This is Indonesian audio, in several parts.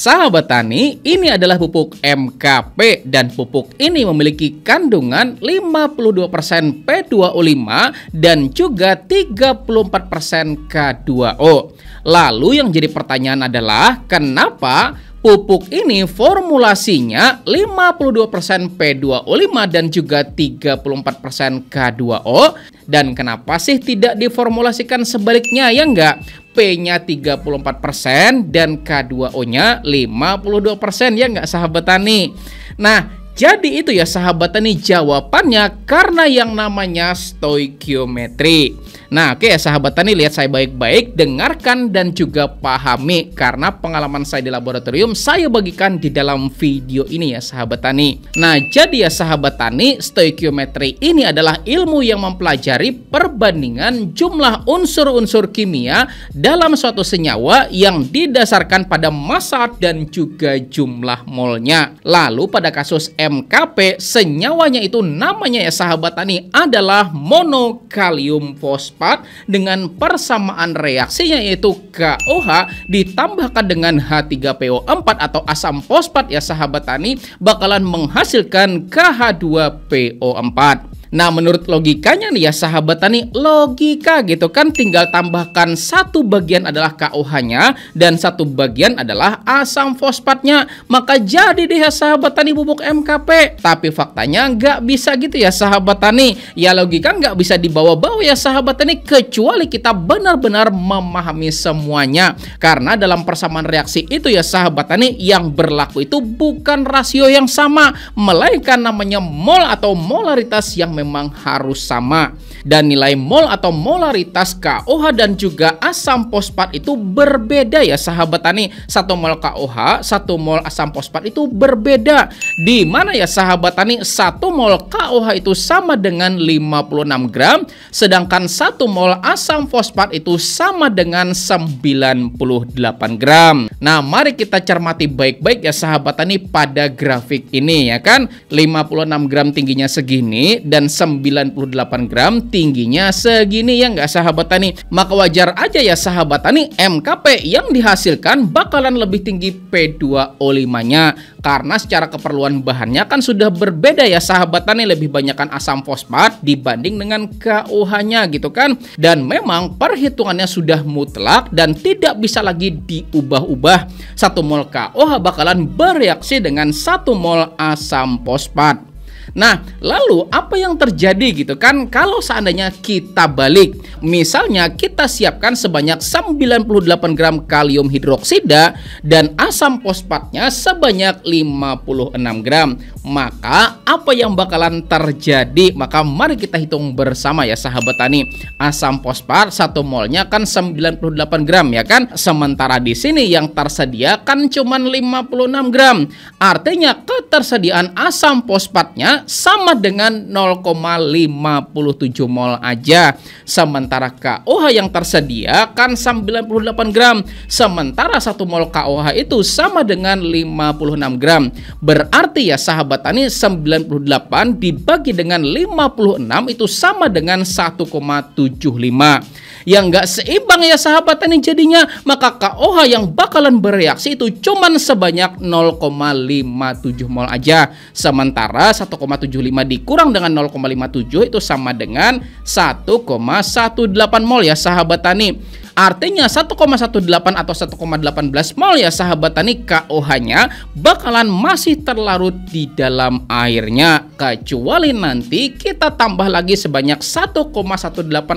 Sahabat tani, ini adalah pupuk MKP dan pupuk ini memiliki kandungan 52% P2O5 dan juga 34% K2O. Lalu yang jadi pertanyaan adalah kenapa pupuk ini formulasinya 52% P2O5 dan juga 34% K2O, dan kenapa sih tidak diformulasikan sebaliknya, ya enggak? P-nya 34% dan K2O-nya 52%, ya enggak sahabat tani? Nah, jadi itu ya sahabat tani jawabannya karena yang namanya stoikiometri. Nah, oke ya sahabat tani, lihat saya baik-baik, dengarkan dan juga pahami karena pengalaman saya di laboratorium saya bagikan di dalam video ini ya sahabat tani. Nah, jadi ya sahabat tani, stoikiometri ini adalah ilmu yang mempelajari perbandingan jumlah unsur-unsur kimia dalam suatu senyawa yang didasarkan pada massa dan juga jumlah molnya. Lalu pada kasus MKP, senyawanya itu namanya ya sahabat tani adalah monokalium fosfat dengan persamaan reaksinya yaitu KOH ditambahkan dengan H3PO4 atau asam fosfat ya sahabat tani bakalan menghasilkan KH2PO4. Nah, menurut logikanya nih ya sahabat tani, logika gitu kan, tinggal tambahkan satu bagian adalah KOH-nya dan satu bagian adalah asam fosfatnya, maka jadi deh ya sahabat tani pupuk MKP. Tapi faktanya nggak bisa gitu ya sahabat tani. Ya logika nggak bisa dibawa-bawa ya sahabat tani kecuali kita benar-benar memahami semuanya. Karena dalam persamaan reaksi itu ya sahabat tani yang berlaku itu bukan rasio yang sama, melainkan namanya mol atau molaritas yang memang harus sama. Dan nilai mol atau molaritas KOH dan juga asam fosfat itu berbeda ya sahabat tani. 1 mol KOH, 1 mol asam fosfat itu berbeda. Di mana ya sahabat tani 1 mol KOH itu sama dengan 56 gram, sedangkan 1 mol asam fosfat itu sama dengan 98 gram. Nah, mari kita cermati baik-baik ya sahabat tani pada grafik ini ya kan. 56 gram tingginya segini dan 98 gram tingginya segini ya nggak sahabat tani. Maka wajar aja ya sahabat tani MKP yang dihasilkan bakalan lebih tinggi P2O5-nya karena secara keperluan bahannya kan sudah berbeda ya sahabat tani, lebih banyakkan asam fosfat dibanding dengan KOH-nya gitu kan. Dan memang perhitungannya sudah mutlak dan tidak bisa lagi diubah-ubah. 1 mol KOH bakalan bereaksi dengan 1 mol asam fosfat. Nah, lalu apa yang terjadi gitu kan kalau seandainya kita balik? Misalnya kita siapkan sebanyak 98 gram kalium hidroksida dan asam fosfatnya sebanyak 56 gram. Maka apa yang bakalan terjadi? Maka mari kita hitung bersama ya sahabat tani. Asam fosfat 1 molnya kan 98 gram ya kan? Sementara di sini yang tersedia kan cuman 56 gram. Artinya ketersediaan asam fosfatnya sama dengan 0,57 mol aja. Sementara KOH yang tersedia kan 98 gram. Sementara 1 mol KOH itu sama dengan 56 gram. Berarti ya sahabat tani 98 dibagi dengan 56 itu sama dengan 1,75. Yang nggak seimbang ya sahabat tani jadinya. Maka KOH yang bakalan bereaksi itu cuman sebanyak 0,57 mol aja. Sementara 1,75 dikurang dengan 0,57 itu sama dengan 1,18 mol ya sahabat tani. Artinya 1,18 atau 1,18 mol ya sahabat tani KOH-nya bakalan masih terlarut di dalam airnya. Kecuali nanti kita tambah lagi sebanyak 1,18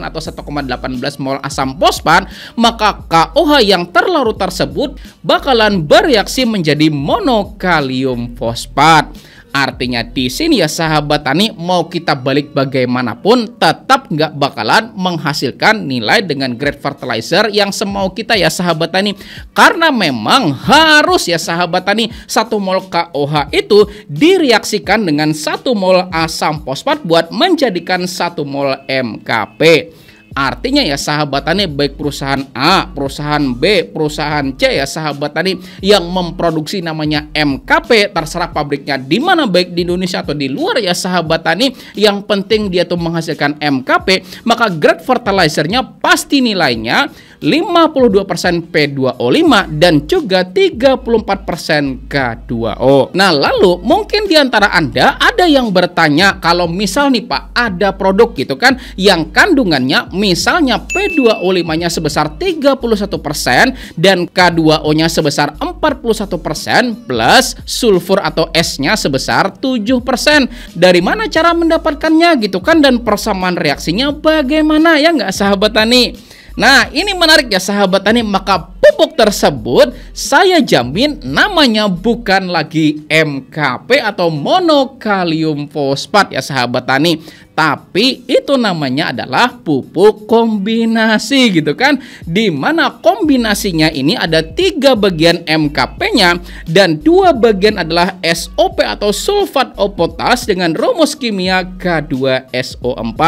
atau 1,18 mol asam fosfat, maka KOH yang terlarut tersebut bakalan bereaksi menjadi monokalium fosfat. Artinya di sini ya sahabat tani mau kita balik bagaimanapun tetap nggak bakalan menghasilkan nilai dengan grade fertilizer yang semau kita ya sahabat tani. Karena memang harus ya sahabat tani 1 mol KOH itu direaksikan dengan 1 mol asam fosfat buat menjadikan 1 mol MKP. Artinya ya sahabat tani, baik perusahaan A, perusahaan B, perusahaan C ya sahabat tani yang memproduksi namanya MKP, terserah pabriknya di mana, baik di Indonesia atau di luar ya sahabat tani, yang penting dia tuh menghasilkan MKP, maka grade fertilizernya pasti nilainya 52% P2O5 dan juga 34% K2O. Nah, lalu mungkin di antara Anda ada yang bertanya, kalau misal nih Pak, ada produk gitu kan yang kandungannya misalnya P2O5-nya sebesar 31% dan K2O-nya sebesar 41% plus sulfur atau S-nya sebesar 7%. Dari mana cara mendapatkannya gitu kan, dan persamaan reaksinya bagaimana ya nggak sahabat tani? Nah, ini menarik ya sahabat tani, maka pupuk tersebut saya jamin namanya bukan lagi MKP atau monokalium fosfat ya sahabat tani, tapi itu namanya adalah pupuk kombinasi gitu kan, di mana kombinasinya ini ada 3 bagian MKP-nya dan 2 bagian adalah SOP atau sulfat of potas dengan rumus kimia K2SO4.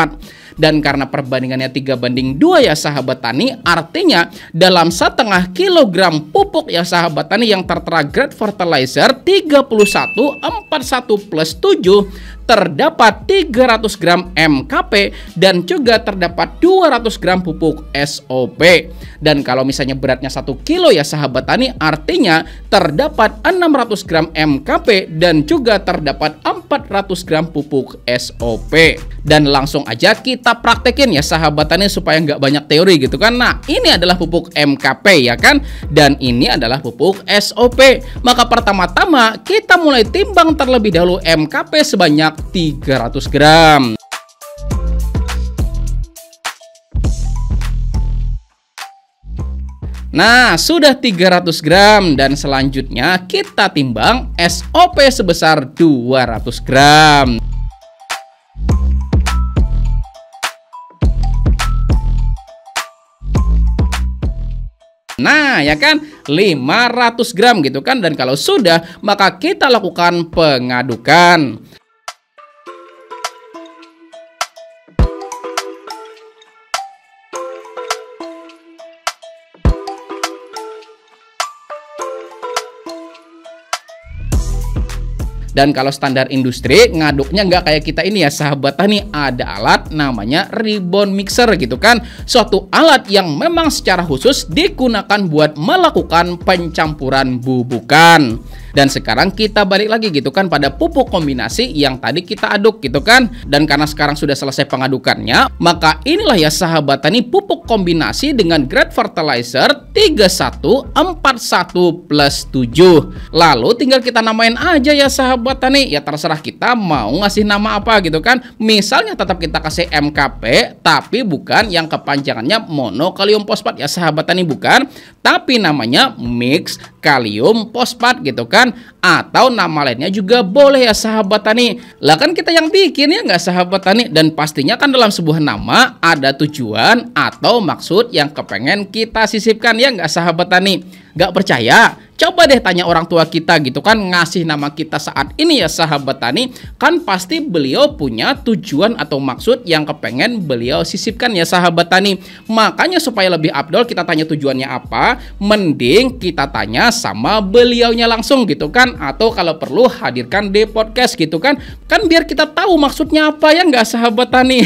Dan karena perbandingannya 3:2 ya sahabat tani, artinya dalam 1,5 kilogram pupuk ya sahabat tani yang tertera grade fertilizer 3141 plus 7 terdapat 300 gram MKP dan juga terdapat 200 gram pupuk SOP. Dan kalau misalnya beratnya 1 kilo ya sahabat tani, artinya terdapat 600 gram MKP dan juga terdapat 400 gram pupuk SOP. Dan langsung aja kita praktekin ya sahabat tani supaya nggak banyak teori gitu kan. Nah, ini adalah pupuk MKP ya kan, dan ini adalah pupuk SOP. Maka pertama-tama kita mulai timbang terlebih dahulu MKP sebanyak 300 gram. Nah, sudah 300 gram dan selanjutnya kita timbang SOP sebesar 200 gram. Nah, ya kan 500 gram gitu kan, dan kalau sudah maka kita lakukan pengadukan. Dan kalau standar industri ngaduknya nggak kayak kita ini ya sahabat tani, ada alat namanya ribbon mixer gitu kan, suatu alat yang memang secara khusus digunakan buat melakukan pencampuran bubukan. Dan sekarang kita balik lagi gitu kan pada pupuk kombinasi yang tadi kita aduk gitu kan. Dan karena sekarang sudah selesai pengadukannya, maka inilah ya sahabat tani pupuk kombinasi dengan grade fertilizer 3141 plus 7. Lalu tinggal kita namain aja ya sahabat tani, ya terserah kita mau ngasih nama apa gitu kan. Misalnya tetap kita kasih MKP tapi bukan yang kepanjangannya monokalium fosfat ya sahabat tani, bukan, tapi namanya mix kalium fosfat gitu kan, atau nama lainnya juga boleh ya sahabat tani. Lah kan kita yang bikin ya nggak sahabat tani, dan pastinya kan dalam sebuah nama ada tujuan atau maksud yang kepengen kita sisipkan ya nggak sahabat tani. Nggak percaya? Coba deh tanya orang tua kita gitu kan, ngasih nama kita saat ini ya sahabat tani, kan pasti beliau punya tujuan atau maksud yang kepengen beliau sisipkan ya sahabat tani. Makanya supaya lebih afdol kita tanya tujuannya apa, mending kita tanya sama beliaunya langsung gitu kan, atau kalau perlu hadirkan di podcast gitu kan, biar kita tahu maksudnya apa ya nggak sahabat tani.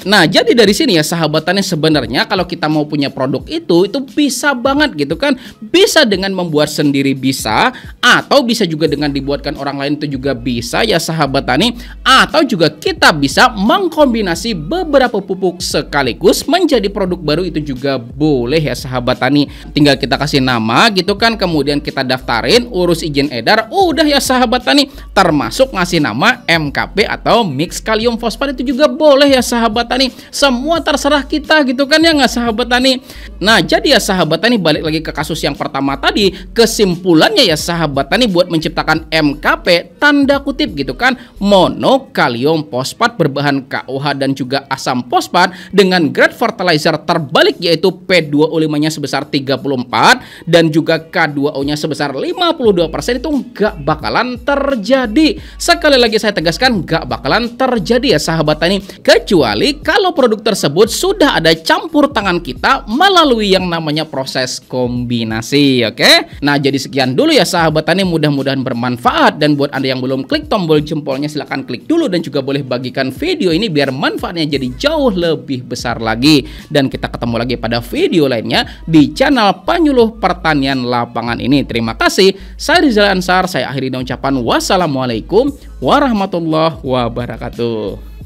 Nah, jadi dari sini ya sahabat tani, sebenarnya kalau kita mau punya produk itu bisa banget gitu kan, bisa dengan membuat sendiri bisa, atau bisa juga dengan dibuatkan orang lain itu juga bisa ya sahabat tani, atau juga kita bisa mengkombinasi beberapa pupuk sekaligus menjadi produk baru, itu juga boleh ya sahabat tani. Tinggal kita kasih nama gitu kan, kemudian kita daftarin, urus izin edar, udah ya sahabat tani, termasuk ngasih nama MKP atau mix kalium fosfat itu juga boleh ya sahabat tani. Semua terserah kita gitu kan ya nggak sahabat tani. Nah, jadi ya sahabat tani, balik lagi ke kasus yang pertama tadi, kesimpulan kesimpulannya ya sahabat tani, buat menciptakan MKP tanda kutip gitu kan, monokalium fosfat berbahan KOH dan juga asam fosfat dengan grade fertilizer terbalik yaitu P2O5-nya sebesar 34 dan juga K2O-nya sebesar 52% itu nggak bakalan terjadi. Sekali lagi saya tegaskan, nggak bakalan terjadi ya sahabat tani, kecuali kalau produk tersebut sudah ada campur tangan kita melalui yang namanya proses kombinasi. Oke, nah jadi sekian dulu ya sahabat tani, mudah-mudahan bermanfaat. Dan buat Anda yang belum klik tombol jempolnya, silahkan klik dulu dan juga boleh bagikan video ini biar manfaatnya jadi jauh lebih besar lagi. Dan kita ketemu lagi pada video lainnya di channel Penyuluh Pertanian Lapangan ini. Terima kasih. Saya Rizal Ansar, saya akhiri dengan ucapan wassalamualaikum warahmatullahi wabarakatuh.